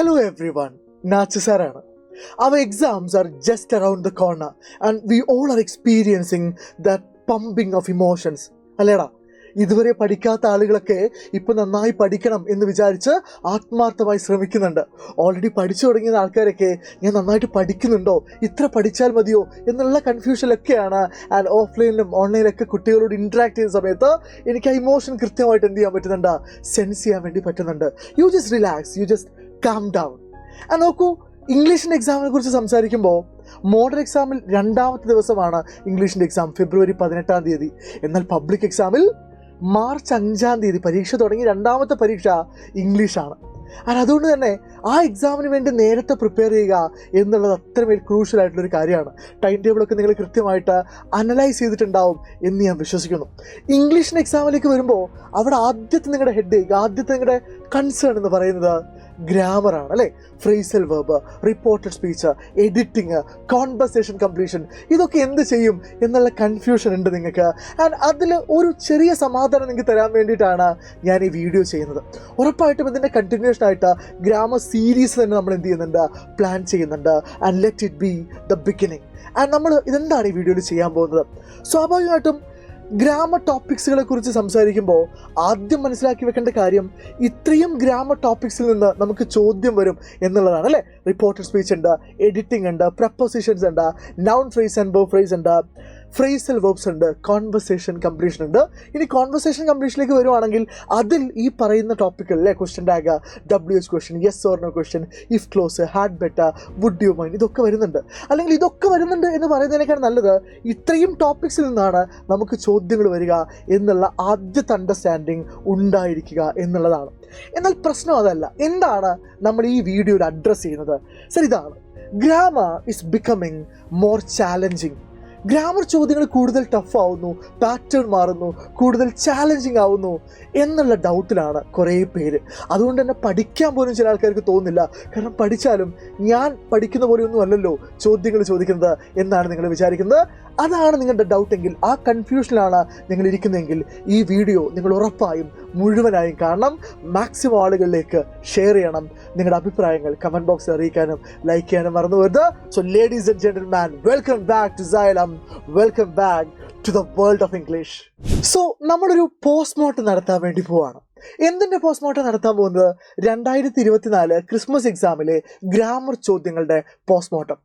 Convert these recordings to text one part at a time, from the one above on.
Hello everyone, Nachu Sarana. Our exams are just around the corner and we all are experiencing that pumping of emotions. Aleda, ഇതുവരെ പഠിക്കാത്ത ആളുകളൊക്കെ ഇപ്പം നന്നായി പഠിക്കണം എന്ന് വിചാരിച്ച് ആത്മാർത്ഥമായി ശ്രമിക്കുന്നുണ്ട്. ഓൾറെഡി പഠിച്ചു തുടങ്ങിയ ആൾക്കാരൊക്കെ ഞാൻ നന്നായിട്ട് പഠിക്കുന്നുണ്ടോ, ഇത്ര പഠിച്ചാൽ മതിയോ എന്നുള്ള കൺഫ്യൂഷനിലൊക്കെയാണ്. ആൻഡ് ഓഫ്ലൈനിലും ഓൺലൈനിലൊക്കെ കുട്ടികളോട് ഇൻട്രാക്ട് ചെയ്യുന്ന സമയത്ത് എനിക്ക് ആ ഇമോഷൻ കൃത്യമായിട്ട് എന്ത് ചെയ്യാൻ പറ്റുന്നുണ്ട്, സെൻസ് ചെയ്യാൻ വേണ്ടി പറ്റുന്നുണ്ട്. You just relax, you just calm down. നോക്കൂ, ഇംഗ്ലീഷിൻ്റെ എക്സാമിനെ കുറിച്ച് സംസാരിക്കുമ്പോൾ മോഡൽ എക്സാമിൽ 2ാമത്തെ ദിവസമാണ് ഇംഗ്ലീഷിൻ്റെ എക്സാം, ഫെബ്രുവരി 18-ാം തീയതി. എന്നാൽ പബ്ലിക് എക്സാമിൽ മാർച്ച് 5-ാം തീയതി പരീക്ഷ തുടങ്ങി 2ാമത്തെ പരീക്ഷ ഇംഗ്ലീഷാണ്. അതുകൊണ്ട് തന്നെ ആ എക്സാമിന് വേണ്ടി നേരത്തെ പ്രിപ്പയർ ചെയ്യുക എന്നുള്ളത് അത്രമേൽ ക്രൂഷ്യലായിട്ടുള്ളൊരു കാര്യമാണ്. ടൈം ടേബിളൊക്കെ നിങ്ങൾ കൃത്യമായിട്ട് അനലൈസ് ചെയ്തിട്ടുണ്ടാവും എന്ന് ഞാൻ വിശ്വസിക്കുന്നു. ഇംഗ്ലീഷിൻ്റെ എക്സാമിലേക്ക് വരുമ്പോൾ അവിടെ ആദ്യത്തെ നിങ്ങളുടെ ഹെഡേക്ക്, ആദ്യത്തെ നിങ്ങളുടെ കൺസേൺ എന്ന് പറയുന്നത് ഗ്രാമറാണ് അല്ലേ. Phrasal verb, reported speech, editing, conversation completion, ഇതൊക്കെ എന്ത് ചെയ്യും എന്നുള്ള കൺഫ്യൂഷൻ ഉണ്ട് നിങ്ങൾക്ക്. ആൻഡ് അതിൽ ഒരു ചെറിയ സമാധാനം നിങ്ങൾക്ക് തരാൻ വേണ്ടിയിട്ടാണ് ഞാൻ ഈ വീഡിയോ ചെയ്യുന്നത്. ഉറപ്പായിട്ടും ഇതിൻ്റെ കണ്ടിന്യൂഷനായിട്ട് ഗ്രാമർ സീരീസ് തന്നെ നമ്മൾ എന്ത് ചെയ്യുന്നുണ്ട്, പ്ലാൻ ചെയ്യുന്നുണ്ട്. And let it be the beginning. And നമ്മൾ ഇതെന്താണ് ഈ വീഡിയോയിൽ ചെയ്യാൻ പോകുന്നത്? സ്വാഭാവികമായിട്ടും ഗ്രാമർ ടോപ്പിക്സുകളെ കുറിച്ച് സംസാരിക്കുമ്പോൾ ആദ്യം മനസ്സിലാക്കി വെക്കേണ്ട കാര്യം, ഇത്രയും ഗ്രാമർ ടോപ്പിക്സിൽ നിന്ന് നമുക്ക് ചോദ്യം വരും എന്നുള്ളതാണ് അല്ലേ. റിപ്പോർട്ടഡ് സ്പീച്ച് ഉണ്ട്, എഡിറ്റിംഗ് ഉണ്ട്, പ്രപ്പോസിഷൻസ് ഉണ്ട്, noun phrase and verb phrase ഉണ്ട്, ഫ്രേസൽ വെർബ്സ് ഉണ്ട്, കോൺവെർസേഷൻ കംപ്ലീഷൻ ഉണ്ട്. ഇനി കോൺവെർസേഷൻ കംപ്ലീഷനിലേക്ക് വരുവാണെങ്കിൽ അതിൽ ഈ പറയുന്ന ടോപ്പിക്കുകൾ അല്ലേ, question tag, WH question, yes or no question, if clause, had better, would you mind, ഇതൊക്കെ വരുന്നുണ്ട്. അല്ലെങ്കിൽ ഇതൊക്കെ വരുന്നുണ്ട് എന്ന് പറയുന്നതിനേക്കാൾ നല്ലത് ഇത്രയും ടോപ്പിക്സിൽ നിന്നാണ് നമുക്ക് ചോദ്യങ്ങൾ വരിക എന്നുള്ള ആദ്യത്തെ അണ്ടർസ്റ്റാൻഡിങ് ഉണ്ടായിരിക്കുക എന്നുള്ളതാണ്. എന്നാൽ പ്രശ്നം അതല്ല. എന്താണ് നമ്മൾ ഈ വീഡിയോയിൽ അഡ്രസ്സ് ചെയ്യുന്നത്? സർ, ഇതാണ്, grammar is becoming more challenging. Grammar ചോദ്യങ്ങൾ കൂടുതൽ ടഫ് ആവുന്നു, പാറ്റേൺ മാറുന്നു, കൂടുതൽ ചാലഞ്ചിങ് ആവുന്നു എന്നുള്ള ഡൗട്ടിലാണ് കുറേ പേര്. അതുകൊണ്ട് തന്നെ പഠിക്കാൻ പോലും ചില ആൾക്കാർക്ക് തോന്നുന്നില്ല. കാരണം പഠിച്ചാലും ഞാൻ പഠിക്കുന്ന പോലെയൊന്നും അല്ലല്ലോ ചോദ്യങ്ങൾ ചോദിക്കുന്നത് എന്നാണ് നിങ്ങൾ വിചാരിക്കുന്നത്. അതാണ് നിങ്ങളുടെ ഡൗട്ടെങ്കിൽ, ആ കൺഫ്യൂഷനിലാണ് നിങ്ങൾ ഇരിക്കുന്നതെങ്കിൽ ഈ വീഡിയോ നിങ്ങൾ ഉറപ്പായും മുഴുവനായും കാണണം. മാക്സിമം ആളുകളിലേക്ക് ഷെയർ ചെയ്യണം. നിങ്ങളുടെ അഭിപ്രായങ്ങൾ കമൻറ്റ് ബോക്സിൽ അറിയിക്കാനും ലൈക്ക് ചെയ്യാനും മറന്നു വരുത്. So ladies and gentleman, welcome back to Xylem. Welcome back to the world of English. So നമ്മളൊരു പോസ്റ്റ്മോർട്ടം നടത്താൻ വേണ്ടി പോവാണ്. എന്തിൻ്റെ പോസ്റ്റ്മോർട്ടം നടത്താൻ പോകുന്നത്? 2024 ക്രിസ്മസ് എക്സാമിലെ ഗ്രാമർ ചോദ്യങ്ങളുടെ പോസ്റ്റ്മോർട്ടം.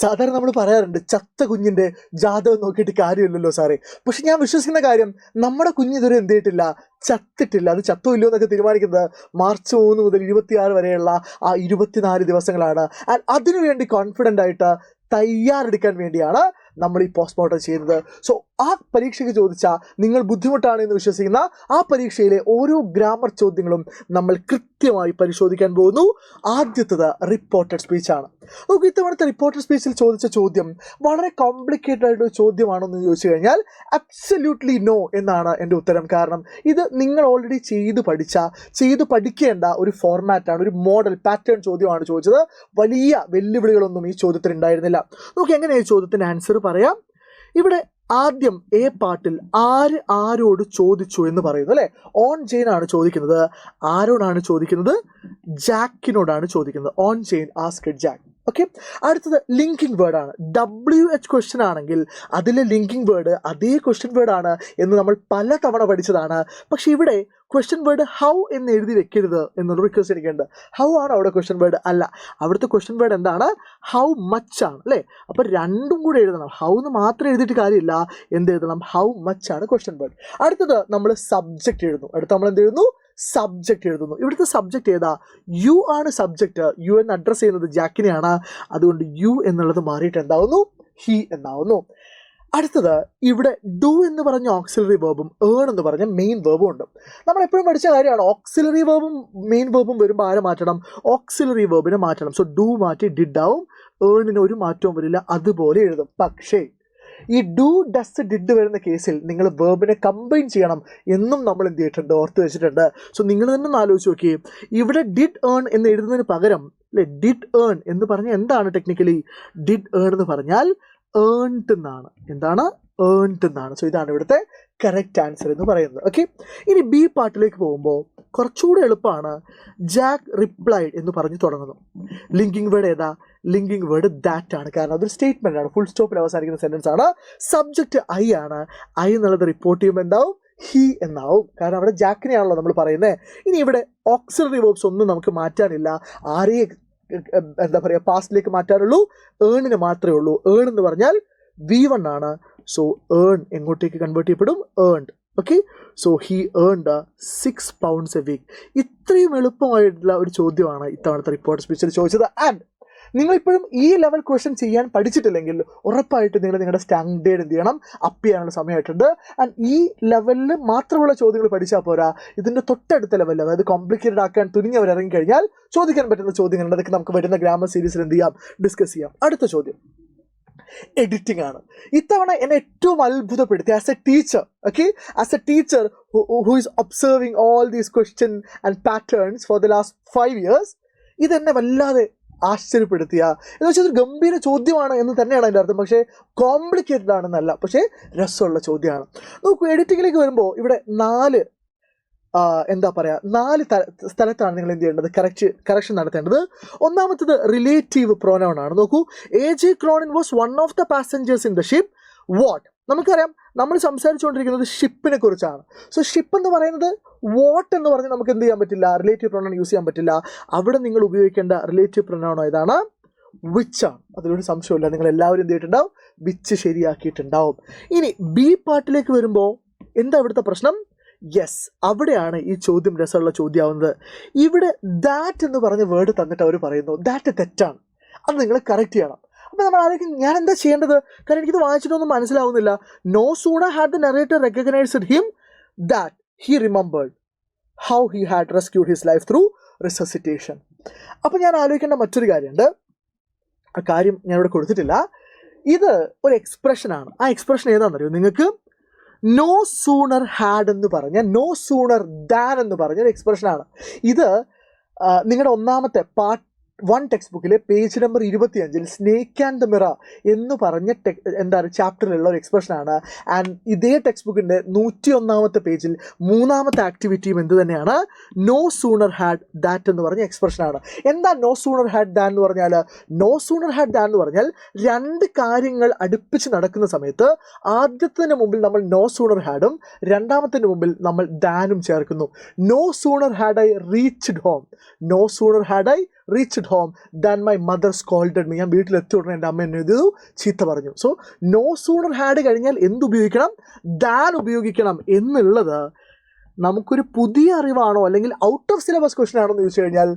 സാധാരണ നമ്മൾ പറയാറുണ്ട്, ചത്ത കുഞ്ഞിൻ്റെ ജാതകം നോക്കിയിട്ട് കാര്യമില്ലല്ലോ സാറേ. പക്ഷെ ഞാൻ വിശ്വസിക്കുന്ന കാര്യം, നമ്മുടെ കുഞ്ഞ് ഇതുവരെ എന്ത് ചെയ്തിട്ടില്ല, ചത്തിട്ടില്ല. അത് ചത്തോ ഇല്ലയോ എന്നൊക്കെ തീരുമാനിക്കുന്നത് മാർച്ച് 3 മുതൽ 26 വരെയുള്ള ആ 24 ദിവസങ്ങളാണ്. ആൻഡ് അതിനുവേണ്ടി കോൺഫിഡൻ്റ് ആയിട്ട് തയ്യാറെടുക്കാൻ വേണ്ടിയാണ് നമ്മൾ ഈ പോസ്റ്റ്മോർട്ടം ചെയ്യുന്നത്. സോ ആ പരീക്ഷയ്ക്ക് ചോദിച്ചാൽ നിങ്ങൾ ബുദ്ധിമുട്ടാണ് എന്ന് വിശ്വസിക്കുന്ന ആ പരീക്ഷയിലെ ഓരോ ഗ്രാമർ ചോദ്യങ്ങളും നമ്മൾ കൃത്യമായി പരിശോധിക്കാൻ പോകുന്നു. ആദ്യത്തേത് റിപ്പോർട്ടഡ് സ്പീച്ചാണ്. നമുക്ക് ഇത്തവണത്തെ റിപ്പോർട്ടഡ് സ്പീച്ചിൽ ചോദിച്ച ചോദ്യം വളരെ കോംപ്ലിക്കേറ്റഡ് ആയിട്ടൊരു ചോദ്യമാണോ എന്ന് ചോദിച്ചു കഴിഞ്ഞാൽ അബ്സല്യൂട്ട്ലി നോ എന്നാണ് എൻ്റെ ഉത്തരം. കാരണം ഇത് നിങ്ങൾ ഓൾറെഡി ചെയ്ത് പഠിക്കേണ്ട ഒരു ഫോർമാറ്റാണ്, ഒരു മോഡൽ പാറ്റേൺ ചോദ്യമാണ് ചോദിച്ചത്. വലിയ വെല്ലുവിളികളൊന്നും ഈ ചോദ്യത്തിന് ഉണ്ടായിരുന്നില്ല. നമുക്ക് എങ്ങനെ ഈ ചോദ്യത്തിൻ്റെ ആൻസർ പറയാം. ഇവിടെ ആദ്യം എ പാർട്ടിൽ ആരോട് ചോദിച്ചു എന്ന് പറയുന്നു അല്ലേ. ഓൺ ജെയിൻ ആണ് ചോദിക്കുന്നത്. ആരോടാണ് ചോദിക്കുന്നത്? ജാക്കിനോടാണ് ചോദിക്കുന്നത്. On Jain asked Jack. Okay. അടുത്തത് ലിങ്കിങ് വേർഡാണ്. WH ക്വസ്റ്റ്യൻ ആണെങ്കിൽ അതിലെ ലിങ്കിങ് വേർഡ് അതേ ക്വസ്റ്റ്യൻ വേർഡാണ് എന്ന് നമ്മൾ പല തവണ പഠിച്ചതാണ്. പക്ഷെ ഇവിടെ ക്വസ്റ്റ്യൻ വേർഡ് ഹൗ എന്ന് എഴുതി വെക്കരുത് എന്നുള്ള റിക്വസ്റ്റ് എനിക്കുണ്ട്. ഹൗ ആണ് അവിടെ ക്വസ്റ്റ്യൻ വേർഡ് അല്ല. അവിടുത്തെ ക്വസ്റ്റ്യൻ വേർഡ് എന്താണ്? ഹൗ മച്ച് ആണ് അല്ലേ. അപ്പോൾ രണ്ടും കൂടെ എഴുതണം. ഹൗ എന്ന് മാത്രം എഴുതിയിട്ട് കാര്യമില്ല, എന്ത് എഴുതണം? ഹൗ മച്ച് ആണ് ക്വസ്റ്റ്യൻ വേർഡ്. അടുത്തത് നമ്മൾ സബ്ജക്റ്റ് എഴുതുന്നു. അടുത്ത് നമ്മൾ എന്ത് എഴുതുന്നു? സബ്ജക്റ്റ് എഴുതുന്നു. ഇവിടുത്തെ സബ്ജക്റ്റ് ഏതാ? യു ആണ് സബ്ജക്റ്റ്. യു എന്ന് അഡ്രസ്സ് ചെയ്യുന്നത് ജാക്കിനെയാണ്. അതുകൊണ്ട് യു എന്നുള്ളത് മാറിയിട്ട് എന്താവുന്നു? ഹി എന്നാവുന്നു. അടുത്തത് ഇവിടെ ഡു എന്ന് പറഞ്ഞ ഓക്സിലറി വേർബും ഏൺ എന്ന് പറഞ്ഞ മെയിൻ വേർബും ഉണ്ട്. നമ്മൾ എപ്പോഴും പഠിച്ച കാര്യമാണ്, ഓക്സിലറി വേർബും മെയിൻ വേർബും വരുമ്പോൾ ആരെ മാറ്റണം? ഓക്സിലറി വേർബിനെ മാറ്റണം. സോ ഡു മാറ്റി ഡിഡ് ആവും. ഏണിന് ഒരു മാറ്റവും വരില്ല, അതുപോലെ എഴുതും. പക്ഷേ ഈ ഡു, ഡസ്, ഡിഡ് വരുന്ന കേസിൽ നിങ്ങൾ വേർബിനെ കമ്പൈൻ ചെയ്യണം എന്നും നമ്മൾ എന്ത് ചെയ്തിട്ടുണ്ട്, ഓർത്ത് വെച്ചിട്ടുണ്ട്. സോ നിങ്ങൾ തന്നെ ഒന്ന് ആലോചിച്ച് നോക്കിയേ. ഇവിടെ ഡിഡ് ഏൺ എന്ന് എഴുതുന്നതിന് പകരം അല്ലേ, ഡിഡ് ഏൺ എന്ന് പറഞ്ഞാൽ എന്താണ് ടെക്നിക്കലി? ഡിഡ് ഏൺ എന്ന് പറഞ്ഞാൽ ഏൺഡ് എന്നാണ്. എന്താണ്? ഏൺഡ് എന്നാണ്. സോ ഇതാണ് ഇവിടുത്തെ കറക്റ്റ് ആൻസർ എന്ന് പറയുന്നത്. ഓക്കെ, ഇനി ബി പാർട്ടിലേക്ക് പോകുമ്പോൾ കുറച്ചുകൂടെ എളുപ്പമാണ്. ജാക്ക് റിപ്ലൈഡ് എന്ന് പറഞ്ഞ് തുടങ്ങുന്നു. ലിങ്കിങ് വേർഡ് ഏതാ? ലിങ്കിങ് വേർഡ് ദാറ്റ് ആണ്. കാരണം അതൊരു സ്റ്റേറ്റ്മെന്റ് ആണ്, ഫുൾ സ്റ്റോപ്പിൽ അവസാനിക്കുന്ന സെന്റൻസ് ആണ്. സബ്ജക്റ്റ് ഐ ആണ്. ഐ എന്നുള്ളത് റിപ്പോർട്ട് ചെയ്യുമ്പോൾ എന്താവും? ഹി എന്നാവും. കാരണം അവിടെ ജാക്കിനെയാണല്ലോ നമ്മൾ പറയുന്നത്. ഇനി ഇവിടെ ഓക്സിലറി വേർബ്സ് ഒന്നും നമുക്ക് മാറ്റാനില്ല. ആരെയും എന്താ പറയുക, പാസ്റ്റിലേക്ക് മാറ്റാനുള്ളൂ, ഏണിന് മാത്രമേ ഉള്ളൂ. ഏൺ എന്ന് പറഞ്ഞാൽ V1 ആണ്. സോ ഏൺ എങ്ങോട്ടേക്ക് കൺവേർട്ട് ചെയ്യപ്പെടും? Earned. Okay, so he earned 6 pounds a week. ഇത്രയും എളുപ്പമായിട്ടുള്ള ഒരു ചോദ്യമാണ് ഇത്തവണത്തെ റിപ്പോർട്ട് സ്പീച്ചിൽ ചോദിച്ചത്. ആൻഡ് നിങ്ങളിപ്പോഴും ഈ ലെവൽ ക്വസ്റ്റ്യൻ ചെയ്യാൻ പഠിച്ചിട്ടില്ലെങ്കിൽ ഉറപ്പായിട്ട് നിങ്ങൾ നിങ്ങളുടെ സ്റ്റാൻഡേർഡ് എന്ത് ചെയ്യണം? അപ്പ് ചെയ്യാനുള്ള സമയമായിട്ടുണ്ട്. ആൻഡ് ഈ ലെവലിൽ മാത്രമുള്ള ചോദ്യങ്ങൾ പഠിച്ചാൽ പോരാ, ഇതിൻ്റെ തൊട്ടടുത്ത ലെവലിൽ, അതായത് കോംപ്ലിക്കേറ്റഡ് ആക്കാൻ തുനിഞ്ഞവർ ഇറങ്ങിക്കഴിഞ്ഞാൽ ചോദിക്കാൻ പറ്റുന്ന ചോദ്യങ്ങളുണ്ട്. അതൊക്കെ നമുക്ക് വരുന്ന ഗ്രാമർ സീരീസിൽ എന്ത് ചെയ്യാം? ഡിസ്കസ് ചെയ്യാം. അടുത്ത ചോദ്യം എഡിറ്റിംഗ് ആണ്. ഇത്തവണ എന്നെ ഏറ്റവും അത്ഭുതപ്പെടുത്തി as A teacher. Okay, as A teacher who is observing all these question and patterns for the last 5 years, ഇതെന്നെ വല്ലാതെ ആശ്ചര്യപ്പെടുത്തിയ, എന്ന് വെച്ചാൽ ഒരു ഗംഭീര ചോദ്യമാണ് എന്ന് തന്നെയാണ് അതിൻ്റെ അർത്ഥം. പക്ഷേ കോംപ്ലിക്കേറ്റഡ് ആണെന്നല്ല, പക്ഷേ രസമുള്ള ചോദ്യമാണ്. നോക്കൂ, എഡിറ്റിങ്ങിലേക്ക് വരുമ്പോൾ ഇവിടെ 4 സ്ഥലത്താണ് നിങ്ങൾ എന്ത് ചെയ്യേണ്ടത്? കറക്ഷൻ നടത്തേണ്ടത്. ഒന്നാമത്തത് റിലേറ്റീവ് പ്രോനൗൺ ആണ്. നോക്കൂ, AJ Cronin was one of the passengers in the ship. What? നമുക്കറിയാം, നമ്മൾ സംസാരിച്ചുകൊണ്ടിരിക്കുന്നത് ഷിപ്പിനെ കുറിച്ചാണ്. സോ ഷിപ്പ് എന്ന് പറയുന്നത് വാട്ട് എന്ന് പറഞ്ഞ് നമുക്ക് എന്ത് ചെയ്യാൻ പറ്റില്ല? റിലേറ്റീവ് പ്രൊനൗൺ യൂസ് ചെയ്യാൻ പറ്റില്ല. അവിടെ നിങ്ങൾ ഉപയോഗിക്കേണ്ട റിലേറ്റീവ് പ്രൊനൗൺ ഏതാണ്? വിച്ച് ആണ്. അതിലൊരു സംശയമില്ല, നിങ്ങൾ എല്ലാവരും എന്ത് ചെയ്തിട്ടുണ്ടാവും? വിച്ച് ശരിയാക്കിയിട്ടുണ്ടാവും. ഇനി ബി പാർട്ടിലേക്ക് വരുമ്പോൾ എന്താ ഇവിടുത്തെ പ്രശ്നം? യെസ്, അവിടെയാണ് ഈ ചോദ്യം രസമുള്ള ചോദ്യമാവുന്നത്. ഇവിടെ ദാറ്റ് എന്ന് പറഞ്ഞ വേർഡ് തന്നിട്ട് അവർ പറയുന്നു ദാറ്റ് തെറ്റാണ്, അത് നിങ്ങൾ കറക്റ്റ് ചെയ്യണം. അപ്പോൾ നമ്മൾ ആലോചിക്കും, ഞാൻ എന്താ ചെയ്യേണ്ടത്? കാരണം എനിക്കിത് വായിച്ചിട്ടൊന്നും മനസ്സിലാവുന്നില്ല. No sooner had the narrator recognised him that he remembered how he had rescued his life through resuscitation. അപ്പോൾ ഞാൻ ആലോചിക്കേണ്ട മറ്റൊരു കാര്യമുണ്ട്. ആ കാര്യം ഞാൻ ഇവിടെ കൊടുത്തിട്ടില്ല. ഇത് ഒരു എക്സ്പ്രഷനാണ്. ആ എക്സ്പ്രഷൻ ഏതാണെന്നറിയോ നിങ്ങൾക്ക്? നോ സൂണർ ഹാഡ് എന്ന് പറഞ്ഞ, നോ സൂണർ ദാൻ എന്ന് പറഞ്ഞ ഒരു എക്സ്പ്രഷനാണ്. ഇത് നിങ്ങളുടെ ഒന്നാമത്തെ പാർട്ട് 1 ടെക്സ്റ്റ് ബുക്കിലെ page number 25 snake and the mirror എന്ന് പറഞ്ഞ ചാപ്റ്ററിലുള്ള ഒരു എക്സ്പ്രഷനാണ്. ആൻഡ് ഇതേ ടെക്സ്റ്റ് ബുക്കിൻ്റെ 101ാമത്തെ പേജിൽ 3ാമത്തെ ആക്ടിവിറ്റിയും എന്ത് തന്നെയാണ്? നോ സൂണർ ഹാഡ് ദാറ്റ് എന്ന് പറഞ്ഞ എക്സ്പ്രഷനാണ്. എന്താ നോ സൂണർ ഹാഡ് ദാൻ എന്ന് പറഞ്ഞാൽ? നോ സൂണർ ഹാഡ് ദാൻ എന്ന് പറഞ്ഞാൽ 2 കാര്യങ്ങൾ അടുപ്പിച്ച് നടക്കുന്ന സമയത്ത് ആദ്യത്തിന് മുമ്പിൽ നമ്മൾ നോ സൂണർ ഹാഡും രണ്ടാമത്തിന് മുമ്പിൽ നമ്മൾ ദാനും ചേർക്കുന്നു. No sooner had I reached home, no sooner had I reached home than my mother scolded me. ഞാൻ വീട്ടിലെത്തിയ ഉടനെ എൻ്റെ അമ്മ എന്നെ ഇത് ചീത്ത പറഞ്ഞു. സോ നോ സൂണർ ഹാഡ് കഴിഞ്ഞാൽ എന്തുപയോഗിക്കണം? ദാൻ ഉപയോഗിക്കണം എന്നുള്ളത് നമുക്കൊരു പുതിയ അറിവാണോ അല്ലെങ്കിൽ ഔട്ട് ഓഫ് സിലബസ് ക്വസ്റ്റൻ ആണോ എന്ന് ചോദിച്ചു കഴിഞ്ഞാൽ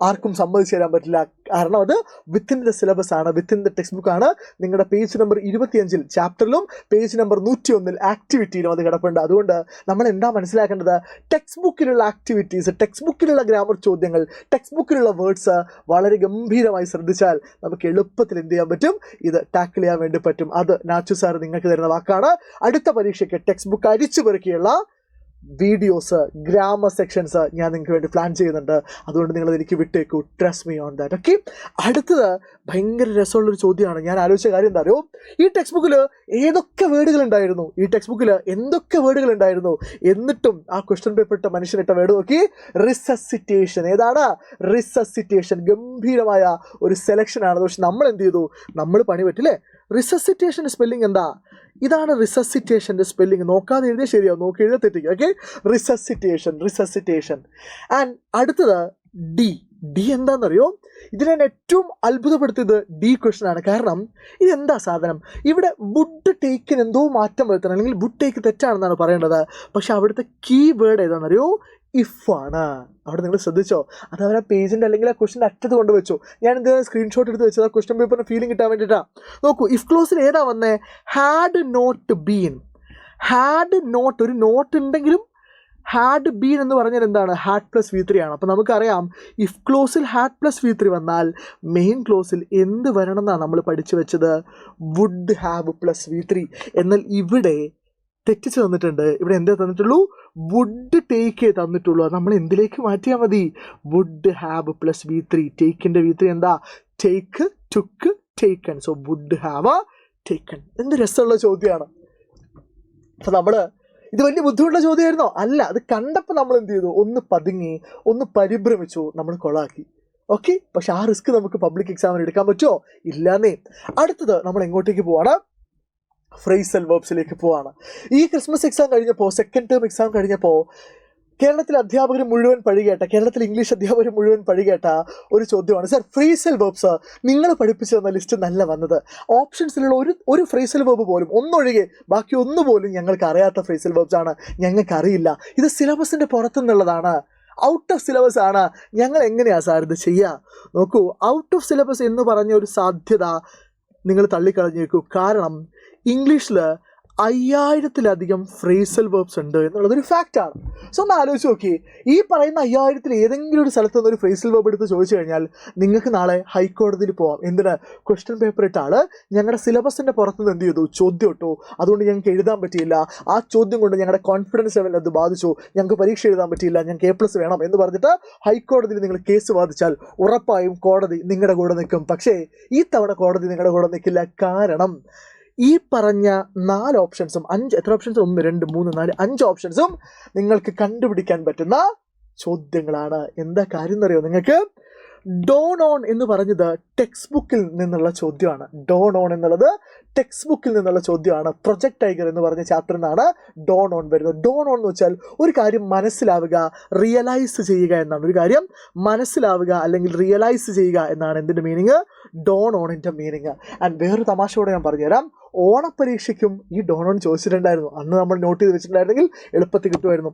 ആർക്കും സമ്മതിച്ചു തരാൻ പറ്റില്ല. കാരണം അത് വിത്തിൻ ദ സിലബസ് ആണ്, വിത്തിൻ ദ ടെക്സ്റ്റ് ബുക്കാണ്. നിങ്ങളുടെ പേജ് നമ്പർ 25 ചാപ്റ്ററിലും പേജ് നമ്പർ 101 ആക്ടിവിറ്റിയിലും അത് കിടപ്പുണ്ട്. അതുകൊണ്ട് നമ്മൾ എന്താ മനസ്സിലാക്കേണ്ടത്? ടെക്സ്റ്റ് ബുക്കിലുള്ള ആക്ടിവിറ്റീസ്, ടെക്സ്റ്റ് ബുക്കിലുള്ള ഗ്രാമർ ചോദ്യങ്ങൾ, ടെക്സ്റ്റ് ബുക്കിലുള്ള വേർഡ്സ് വളരെ ഗംഭീരമായി ശ്രദ്ധിച്ചാൽ നമുക്ക് എളുപ്പത്തിൽ എന്ത് ചെയ്യാൻ പറ്റും? ഇത് ടാക്കിൾ ചെയ്യാൻ വേണ്ടി പറ്റും. അത് നാച്ചു സാർ നിങ്ങൾക്ക് തരുന്ന വാക്കാണ്. അടുത്ത പരീക്ഷയ്ക്ക് ടെക്സ്റ്റ് ബുക്ക് അരിച്ചു പെറുക്കിയുള്ള വീഡിയോസ്, ഗ്രാമർ സെക്ഷൻസ് ഞാൻ നിങ്ങൾക്ക് വേണ്ടി പ്ലാൻ ചെയ്യുന്നുണ്ട്. അതുകൊണ്ട് നിങ്ങളത് എനിക്ക് വിട്ടേക്കൂ. Trust me on that. Okay, അടുത്തത് ഭയങ്കര രസമുള്ളൊരു ചോദ്യമാണ്. ഞാൻ ആലോചിച്ച കാര്യം എന്താ അറിയോ? ഈ ടെക്സ്റ്റ് ബുക്കിൽ ഏതൊക്കെ വേർഡുകൾ ഉണ്ടായിരുന്നു, ഈ ടെക്സ്റ്റ് ബുക്കിൽ എന്തൊക്കെ വേർഡുകൾ ഉണ്ടായിരുന്നു, എന്നിട്ടും ആ ക്വസ്റ്റ്യൻ പേപ്പറിട്ട മനുഷ്യനിട്ട വേർഡ് നോക്കി, റിസസിറ്റേഷൻ. ഏതാണ്? റിസസിറ്റേഷൻ. ഗംഭീരമായ ഒരു സെലക്ഷനാണ്. പക്ഷെ നമ്മൾ എന്ത് ചെയ്തു? നമ്മൾ പണി പറ്റില്ലേ? റിസസിറ്റേഷൻ സ്പെല്ലിംഗ് എന്താ? ഇതാണ് റിസസിറ്റേഷൻ്റെ സ്പെല്ലിംഗ്. നോക്കാതെ എഴുതിയാൽ ശരിയാവും, നോക്കി എഴുതി തെറ്റിക്കും. Okay, resuscitation. ആൻഡ് അടുത്തത് ഡി എന്താണെന്നറിയോ? ഇതിനെ ഏറ്റവും അത്ഭുതപ്പെടുത്തിയത് ഡി ക്വസ്റ്റൻ ആണ്. കാരണം ഇതെന്താ സാധനം? ഇവിടെ വുഡ് ടേക്കിന് എന്തോ മാറ്റം വരുത്തണം, അല്ലെങ്കിൽ വുഡ് ടേക്ക് തെറ്റാണെന്നാണ് പറയേണ്ടത്. പക്ഷെ അവിടുത്തെ കീ വേർഡ് ഏതാണെന്നറിയോ? ഇഫ് ആണ്. അവിടെ നിങ്ങൾ ശ്രദ്ധിച്ചോ? അത് അവർ ആ പേജിൻ്റെ അല്ലെങ്കിൽ ആ ക്വസ്റ്റിൻ്റെ അറ്റത്ത് കൊണ്ടുവച്ചു. ഞാൻ എന്ത് സ്ക്രീൻഷോട്ട് എടുത്ത് വെച്ചത് ആ ക്വസ്റ്റ്യൻ പേപ്പറിന് ഫീലിംഗ് കിട്ടാൻ വേണ്ടിയിട്ടാണ്. നോക്കൂ, ഇഫ് ക്ലോസിൽ ഏതാ വന്നേ? Had not been. Had not, ഒരു നോട്ട് ഉണ്ടെങ്കിലും ഹാഡ് ബീൻ എന്ന് പറഞ്ഞാൽ എന്താണ്? ഹാഡ് പ്ലസ് V3 ആണ്. അപ്പോൾ നമുക്കറിയാം ഇഫ് ക്ലോസിൽ ഹാഡ് പ്ലസ് V3 വന്നാൽ മെയിൻ ക്ലോസിൽ എന്ത് വരണം എന്നാണ് നമ്മൾ പഠിച്ചു വെച്ചത്? Would have plus V3. എന്നാൽ ഇവിടെ തെറ്റിച്ച് തന്നിട്ടുണ്ട്. ഇവിടെ എന്താ തന്നിട്ടുള്ളൂ? Would take തന്നിട്ടുള്ളൂ. അത് നമ്മൾ എന്തിലേക്ക് മാറ്റിയാൽ മതി? Would have plus V3. ടേക്കിൻ്റെ V3 എന്താ? Take, took, taken. So would have taken. എന്ത് രസമുള്ള ചോദ്യമാണ്. അപ്പോൾ നമ്മൾ ഇത് വലിയ ബുദ്ധിമുട്ടുള്ള ചോദ്യമായിരുന്നോ? അല്ല. അത് കണ്ടപ്പോൾ നമ്മൾ എന്ത് ചെയ്തു? ഒന്ന് പതുങ്ങി, ഒന്ന് പരിഭ്രമിച്ചു, നമ്മൾ കൊളാക്കി. ഓക്കെ, പക്ഷെ ആ റിസ്ക് നമുക്ക് പബ്ലിക് എക്സാമിന് എടുക്കാൻ പറ്റുമോ? ഇല്ലാന്നേ. അടുത്തത് നമ്മൾ എങ്ങോട്ടേക്ക് പോവാണ്? ഫ്രേസൽ വെർബ്സിലേക്ക് പോവാണ്. ഈ ക്രിസ്മസ് എക്സാം കഴിഞ്ഞപ്പോൾ, സെക്കൻഡ് ടേം എക്സാം കഴിഞ്ഞപ്പോൾ, കേരളത്തിലെ അധ്യാപകർ മുഴുവൻ പഴികേട്ട, കേരളത്തിലെ ഇംഗ്ലീഷ് അധ്യാപകർ മുഴുവൻ പഴികേട്ട ഒരു ചോദ്യമാണ്, സർ ഫ്രേസൽ വെർബ്സ് നിങ്ങൾ പഠിപ്പിച്ചു തന്ന ലിസ്റ്റ് നല്ല വന്നത്, ഓപ്ഷൻസിലുള്ള ഒരു ഫ്രേസൽ വെർബ് പോലും ഒന്നൊഴികെ ബാക്കി ഒന്നുപോലും ഞങ്ങൾക്ക് അറിയാത്ത ഫ്രേസൽ വെർബ്സ് ആണ്, ഞങ്ങൾക്കറിയില്ല, ഇത് സിലബസിൻ്റെ പുറത്തുനിന്നുള്ളതാണ്, ഔട്ട് ഓഫ് സിലബസ് ആണ്, ഞങ്ങൾ എങ്ങനെയാണ് സാർ ഇത് ചെയ്യുക? നോക്കൂ, ഔട്ട് ഓഫ് സിലബസ് എന്ന് പറഞ്ഞ ഒരു സാധ്യത നിങ്ങൾ തള്ളിക്കളഞ്ഞേക്കൂ. കാരണം ഇംഗ്ലീഷിൽ 5000-ലധികം ഫ്രേസൽ വെർബ്സ് ഉണ്ട് എന്നുള്ളതൊരു ഫാക്റ്റാണ്. സോ ഒന്ന് ആലോചിച്ച് നോക്കി, ഈ പറയുന്ന 5000-ൽ ഏതെങ്കിലും ഒരു സ്ഥലത്ത് നിന്ന് ഒരു ഫ്രേസൽ വെർബ് എടുത്ത് ചോദിച്ചു കഴിഞ്ഞാൽ നിങ്ങൾക്ക് നാളെ ഹൈക്കോടതിയിൽ പോകാം. എന്തിന്? ക്വസ്റ്റ്യൻ പേപ്പർ ഇട്ട ആൾ ഞങ്ങളുടെ സിലബസിൻ്റെ പുറത്തുനിന്ന് എന്ത് ചെയ്തു? ചോദ്യം ഇട്ടു, അതുകൊണ്ട് ഞങ്ങൾക്ക് എഴുതാൻ പറ്റിയില്ല, ആ ചോദ്യം കൊണ്ട് ഞങ്ങളുടെ കോൺഫിഡൻസ് ലെവൽ അത് ബാധിച്ചു, ഞങ്ങൾക്ക് പരീക്ഷ എഴുതാൻ പറ്റിയില്ല, ഞങ്ങൾക്ക് A+ വേണം എന്ന് പറഞ്ഞിട്ട് ഹൈക്കോടതിയിൽ നിങ്ങൾ കേസ് വാദിച്ചാൽ ഉറപ്പായും കോടതി നിങ്ങളുടെ കൂടെ നിൽക്കും. പക്ഷേ ഈ തവണ കോടതി നിങ്ങളുടെ കൂടെ നിൽക്കില്ല. കാരണം ഈ പറഞ്ഞ 4 ഓപ്ഷൻസും എത്ര ഓപ്ഷൻസ്? 1 2 3 4 5 ഓപ്ഷൻസും നിങ്ങൾക്ക് കണ്ടുപിടിക്കാൻ പറ്റുന്ന ചോദ്യങ്ങളാണ്. എന്താ കാര്യം എന്നറിയോ നിങ്ങൾക്ക്? ഡോൺ ഓൺ എന്ന് പറഞ്ഞത് ടെക്സ്റ്റ് ബുക്കിൽ നിന്നുള്ള ചോദ്യമാണ്. ഡോൺ ഓൺ എന്നുള്ളത് ടെക്സ്റ്റ് ബുക്കിൽ നിന്നുള്ള ചോദ്യമാണ്. പ്രൊജക്ട് ടൈഗർ എന്ന് പറഞ്ഞ ചാപ്റ്ററിൽ നിന്നാണ് ഡോൺ ഓൺ വരുന്നത്. ഡോൺ ഓൺ എന്ന് വെച്ചാൽ ഒരു കാര്യം മനസ്സിലാവുക, റിയലൈസ് ചെയ്യുക എന്നാണ്. ഒരു കാര്യം മനസ്സിലാവുക അല്ലെങ്കിൽ റിയലൈസ് ചെയ്യുക എന്നാണ് എന്തിൻ്റെ മീനിങ്? ഡോൺ ഓണിൻ്റെ മീനിങ്. ആൻഡ് വേറൊരു തമാശ കൂടെ ഞാൻ പറഞ്ഞുതരാം. ഓണപ്പരീക്ഷയ്ക്കും ഈ ഡോൺ ഓൺ ചോദിച്ചിട്ടുണ്ടായിരുന്നു. അന്ന് നമ്മൾ നോട്ട് ചെയ്ത് വെച്ചിട്ടുണ്ടായിരുന്നെങ്കിൽ എളുപ്പത്തിൽ കിട്ടുമായിരുന്നു.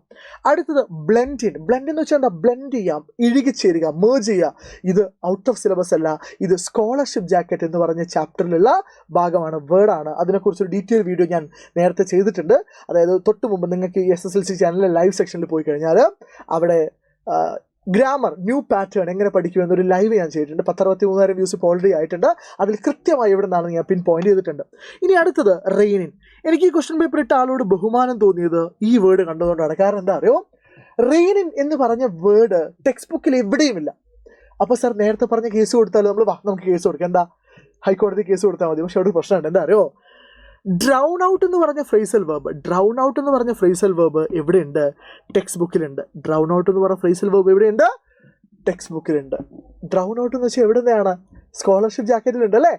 അടുത്തത് ബ്ലെൻഡ് ഇൻ. ബ്ലെൻഡ് എന്ന് വെച്ചാൽ എന്താ? ബ്ലെൻഡ് ചെയ്യാം, ഇഴുകിച്ചേരുക, മേർജ് ചെയ്യുക. ഇത് ഔട്ട് ഓഫ് സിലബസ് അല്ല, ഇത് സ്കോളർഷിപ്പ് ജാക്കറ്റ് എന്ന് പറഞ്ഞ ചാപ്റ്ററിലുള്ള ഭാഗമാണ്, വേർഡാണ്. അതിനെക്കുറിച്ചൊരു ഡീറ്റെയിൽ വീഡിയോ ഞാൻ നേരത്തെ ചെയ്തിട്ടുണ്ട്. അതായത് തൊട്ട് മുമ്പ് നിങ്ങൾക്ക് ഈ SSLC ചാനലിലെ ലൈവ് സെക്ഷനിൽ പോയി കഴിഞ്ഞാൽ അവിടെ ഗ്രാമർ, ന്യൂ പാറ്റേൺ എങ്ങനെ പഠിക്കുമെന്നൊരു ലൈവ് ഞാൻ ചെയ്തിട്ടുണ്ട്. 10,63,000 വ്യൂസ് ഇപ്പോൾ ഓൾറെഡി ആയിട്ടുണ്ട്. അതിൽ കൃത്യമായി എവിടെ നിന്നാണ് ഞാൻ പിൻ പോയിന്റ് ചെയ്തിട്ടുണ്ട്. ഇനി അടുത്തത് റെയിനിൻ. എനിക്ക് ഈ ക്വസ്റ്റ്യൻ പേപ്പർ ഇട്ട ആളോട് ബഹുമാനം തോന്നിയത് ഈ വേർഡ് കണ്ടതുകൊണ്ടാണ്. കാരണം എന്താ അറിയോ? റെയിനിൻ എന്ന് പറഞ്ഞ വേർഡ് ടെക്സ്റ്റ് ബുക്കിൽ എവിടെയുമില്ല. അപ്പോൾ സാർ നേരത്തെ പറഞ്ഞ കേസ് കൊടുത്താലും നമുക്ക് കേസ് കൊടുക്കാം. എന്താ? ഹൈക്കോടതി കേസ് കൊടുത്താൽ മതി. പക്ഷെ അവിടെ പ്രശ്നമുണ്ട്. എന്താ അറിയോ? ഡ്രൗൺ ഔട്ട് എന്ന് പറഞ്ഞ ഫ്രേസൽ വെർബ്, ഡ്രൗൺ ഔട്ട് എന്ന് പറഞ്ഞ ഫ്രേസൽ വെർബ് എവിടെയുണ്ട്? ടെക്സ്റ്റ് ബുക്കിലുണ്ട്. ഡ്രൗൺ ഔട്ട് എന്ന് പറഞ്ഞ ഫ്രേസൽ വെർബ് എവിടെയുണ്ട്? ടെക്സ്റ്റ് ബുക്കിലുണ്ട്. ഡ്രൗൺ ഔട്ട് എന്ന് വെച്ചാൽ എവിടെ നിന്നാണ്? സ്കോളർഷിപ്പ് ജാക്കറ്റിലുണ്ട് അല്ലേ?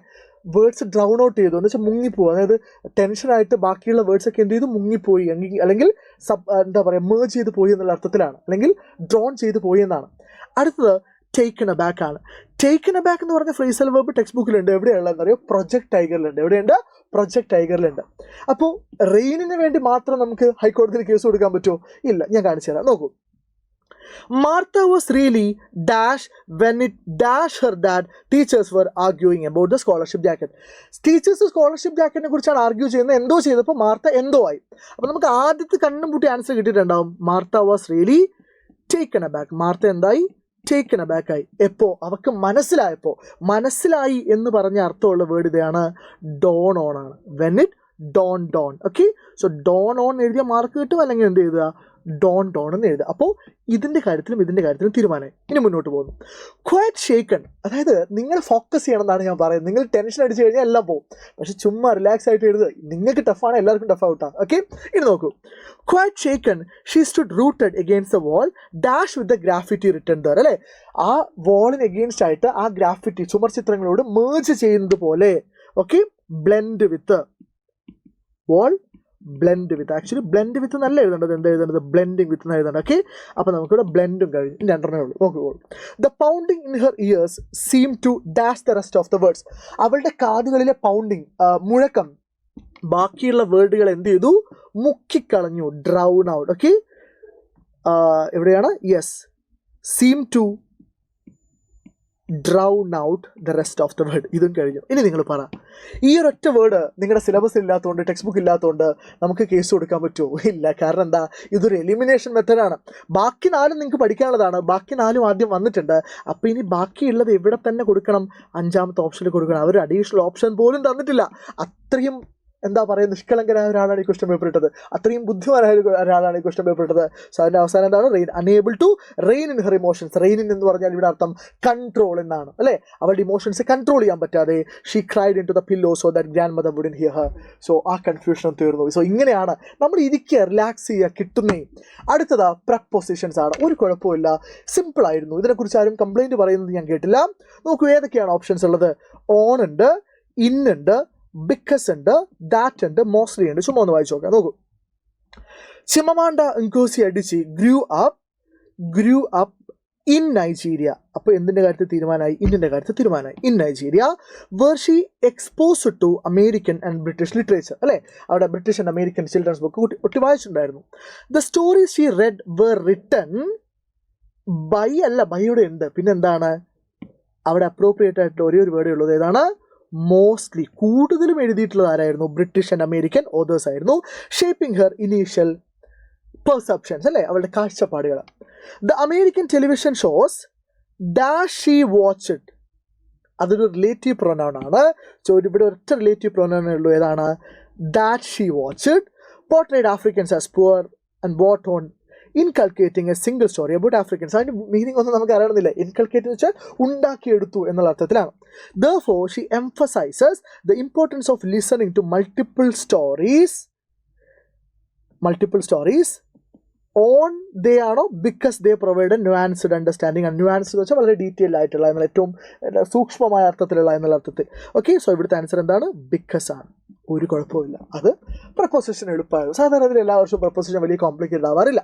വേർഡ്സ് ഡ്രൗൺ ഔട്ട് ചെയ്തു എന്ന് വെച്ചാൽ മുങ്ങിപ്പോയി. അതായത് ടെൻഷനായിട്ട് ബാക്കിയുള്ള വേർഡ്സ് ഒക്കെ എന്ത് ചെയ്തു? മുങ്ങിപ്പോയി, അല്ലെങ്കിൽ എന്താ പറയുക, മേർജ് ചെയ്ത് പോയി എന്നുള്ള അർത്ഥത്തിലാണ്, അല്ലെങ്കിൽ ഡ്രോൺ ചെയ്ത് പോയി എന്നാണ്. അടുത്തത് ടേക്കൺ എ ബാക്ക് ആണ്. ടേക്കൺ എ ബാക്ക് എന്ന് പറഞ്ഞ ഫ്രേസൽ വെർബ് ടെക്സ്റ്റ് ബുക്കിലുണ്ട്. എവിടെയുള്ളതെന്ന് അറിയോ? പ്രൊജക്ട് ടൈഗറിലുണ്ട്. എവിടെയുണ്ട്? പ്രൊജക്ട് ടൈഗറിലുണ്ട്. അപ്പോൾ റെയിനിന് വേണ്ടി മാത്രം നമുക്ക് ഹൈക്കോടതിയിൽ കേസ് കൊടുക്കാൻ പറ്റുമോ? ഇല്ല. ഞാൻ കാണിച്ചു തരാം. നോക്കൂ. Martha was really dash when it dash her that teachers were arguing about the scholarship jacket. Teachers scholarship ജാക്കറ്റിനെ കുറിച്ചാണ് ആർഗ്യൂ ചെയ്യുന്നത്. എന്തോ ചെയ്തപ്പോൾ മാർത്ത എന്തോ ആയി. അപ്പോൾ നമുക്ക് ആദ്യത്തെ കണ്ണും പൂട്ടി ആൻസർ കിട്ടിയിട്ടുണ്ടാവും. Martha was really taken aback. Martha എന്തായി? ടേക്കൺ എ ബാക്ക് ആയി. എപ്പോൾ? അവർക്ക് മനസ്സിലായപ്പോൾ. മനസ്സിലായി എന്ന് പറഞ്ഞ അർത്ഥമുള്ള വേർഡ് ഇതാണ്, ഡോൺ ഓൺ ആണ്. When it dawn. Okay, so dawn on എഴുതിയ മാർക്ക് കിട്ടും. അല്ലെങ്കിൽ എന്ത് എഴുതുക? ഡോൺ എന്ന് എഴുതുക. അപ്പോൾ ഇതിൻ്റെ കാര്യത്തിലും തീരുമാനമായി. ഇനി മുന്നോട്ട് പോകുന്നു. ക്വയറ്റ് ഷേക്കൺ, അതായത് നിങ്ങൾ ഫോക്കസ് ചെയ്യണം എന്നാണ് ഞാൻ പറയുന്നത്. നിങ്ങൾ ടെൻഷൻ അടിച്ചു കഴിഞ്ഞാൽ എല്ലാം പോകും. പക്ഷെ ചുമ്മാ റിലാക്സ് ആയിട്ട് എഴുതുക. നിങ്ങൾക്ക് ടഫാണ്, എല്ലാവർക്കും ടഫ് ഔട്ടാണ്. ഓക്കെ, ഇനി നോക്കൂ. Quiet shaken she stood rooted against the wall dash with the graffiti written there. അല്ലേ? ആ വാളിന് എഗെയിൻസ്റ്റ് ആയിട്ട് ആ ഗ്രാഫിറ്റി, ചുമർ ചിത്രങ്ങളോട് മേർജ് ചെയ്യുന്നത് പോലെ. ഓക്കെ, ബ്ലെൻഡ് വിത്ത് വാൾ, ബ്ലെൻഡ് വിത്ത്. ആക്ച്വലി ബ്ലെൻഡ് വിത്ത് നല്ല എഴുതേണ്ടത്. എന്താ എഴുതേണ്ടത്? ബ്ലെൻഡിങ് വിത്ത് എന്ന് എഴുതേണ്ടത്. ഓക്കെ, അപ്പോൾ നമുക്കിവിടെ ബ്ലെൻഡും കഴിഞ്ഞു. 2 ഉള്ളൂ. നോക്കുകയുള്ളൂ. The pounding in her ears seem to dash the rest of the words. അവളുടെ കാതുകളിലെ പൗണ്ടിങ്, മുഴക്കം ബാക്കിയുള്ള വേർഡുകൾ എന്ത് ചെയ്തു? മുക്കിക്കളഞ്ഞു. Drown out. ഓക്കെ, എവിടെയാണ്? Yes, seem to drown out the rest of the word. ഇതും കഴിഞ്ഞു. ഇനി നിങ്ങൾ പറ, ഈ ഒരൊറ്റ വേർഡ് നിങ്ങളുടെ സിലബസ് ഇല്ലാത്തതുകൊണ്ട്, ടെക്സ്റ്റ് ബുക്ക് ഇല്ലാത്തതുകൊണ്ട് നമുക്ക് കേസ് കൊടുക്കാൻ പറ്റുമോ? ഇല്ല. കാരണം എന്താ? ഇതൊരു എലിമിനേഷൻ മെത്തേഡാണ്. ബാക്കി 4 നിങ്ങൾക്ക് പഠിക്കാനുള്ളതാണ്. ബാക്കി 4 ആദ്യം വന്നിട്ടുണ്ട്. അപ്പോൾ ഇനി ബാക്കിയുള്ളത് എവിടെ തന്നെ കൊടുക്കണം? 5ാമത്തെ ഓപ്ഷനിൽ കൊടുക്കണം. അവർ അഡീഷണൽ ഓപ്ഷൻ പോലും തന്നിട്ടില്ല. അത്രയും എന്താ പറയുക, നിഷ്കളങ്കനായ ഒരാളാണ് ഈ ക്വസ്റ്റ്യൻ പേപ്പർ ഇട്ടത്, അത്രയും ബുദ്ധിമാനായ ഒരാളാണ് ഈ ക്വസ്റ്റ്യൻ പേപ്പർ ഇട്ടത്. സോ അതിൻ്റെ അവസാനം എന്താണ്? Rein unable to rein in her emotions. Rein എന്ന് പറഞ്ഞാൽ ഇവിടെ അർത്ഥം കൺട്രോൾ എന്നാണ്, അല്ലേ? അവളുടെ ഇമോഷൻസ് കൺട്രോൾ ചെയ്യാൻ പറ്റാതെ she cried into the pillow so that grandmother wouldn't hear her. So ആ കൺഫ്യൂഷൻ തീർന്നു. സോ ഇങ്ങനെയാണ് നമ്മൾ ഇരിക്കുക, റിലാക്സ് ചെയ്യുക, കിട്ടുന്നേ. അടുത്തത് പ്രപ്പോസിഷൻസ് ആണ്. ഒരു കുഴപ്പമില്ല, സിമ്പിൾ ആയിരുന്നു. ഇതിനെക്കുറിച്ച് ആരും കംപ്ലൈൻറ്റ് പറയുന്നത് ഞാൻ കേട്ടില്ല. നോക്കൂ ഏതൊക്കെയാണ് ഓപ്ഷൻസ് ഉള്ളത്. ഓൺ ഉണ്ട്, ഇൻ ഉണ്ട്, ബിക്കസ് ഉണ്ട്, ദാറ്റ് ഉണ്ട്, മോസ്റ്റ്ലി ഉണ്ട്. ചുമ്മാ ഒന്ന് വായിച്ചു നോക്കാം. നോക്കൂ. Chimamanda Ngozi Adichie grew up in Nigeria. അപ്പോൾ എന്തിൻ്റെ കാര്യത്തിൽ തീരുമാനമായി? ഇന്ത്യൻ്റെ കാര്യത്തിൽ തീരുമാനമായി. In Nigeria where she exposed to American and British literature, അല്ലേ? അവിടെ British and American children's book ഒട്ടി വായിച്ചിട്ടുണ്ടായിരുന്നു. The stories she read were written by, അല്ല ബൈയുടെ ഉണ്ട്, പിന്നെന്താണ് അവിടെ അപ്രോപ്രിയേറ്റ് ആയിട്ടുള്ള ഒരേ ഒരു വേർഡേ ഉള്ളത്. ഏതാണ്? മോസ്റ്റ്ലി. കൂടുതലും എഴുതിയിട്ടുള്ളത് ആരായിരുന്നു? ബ്രിട്ടീഷ് ആൻഡ് അമേരിക്കൻ ഓതേഴ്സ് ആയിരുന്നു. ഷേപ്പിംഗ് ഹെർ ഇനീഷ്യൽ പെർസെപ്ഷൻസ്, അല്ലേ? അവളുടെ കാഴ്ചപ്പാടുകൾ. The American television shows dash she watched, അതൊരു റിലേറ്റീവ് പ്രൊനൗൺ ആണ്. സോ ഇവിടെ ഒറ്റ റിലേറ്റീവ് പ്രൊനൗണേ ഉള്ളൂ. ഏതാണ്? That she watched. Portrait Afrikaans as poor and what on inculcating A single story about Afrikaans. അതിൻ്റെ മീനിങ് ഒന്നും നമുക്ക് അറിയണമെന്നില്ല. ഇൻകൾക്കേറ്റ് എന്ന് വെച്ചാൽ ഉണ്ടാക്കിയെടുത്തു എന്നുള്ള അർത്ഥത്തിലാണ്. Therefore, she emphasizes the importance of listening to multiple stories on they ആണോ because they provide a nuanced understanding. and nuanced എന്ന് വെച്ചാൽ വളരെ ഡീറ്റെയിൽ ആയിട്ടുള്ള, എന്നാൽ ഏറ്റവും സൂക്ഷ്മമായ അർത്ഥത്തിലുള്ള എന്നുള്ള അർത്ഥത്തിൽ. ഓക്കെ, സോ ഇവിടുത്തെ ആൻസർ എന്താണ്? ബിക്കസ് ആണ്. ഒരു കുഴപ്പമില്ല, അത് പ്രപ്പോസിഷൻ എളുപ്പമായിരുന്നു. സാധാരണ ഇതിൽ എല്ലാ വർഷവും പ്രപ്പോസിഷൻ വലിയ കോംപ്ലിക്കേറ്റഡ് ആവാറില്ല.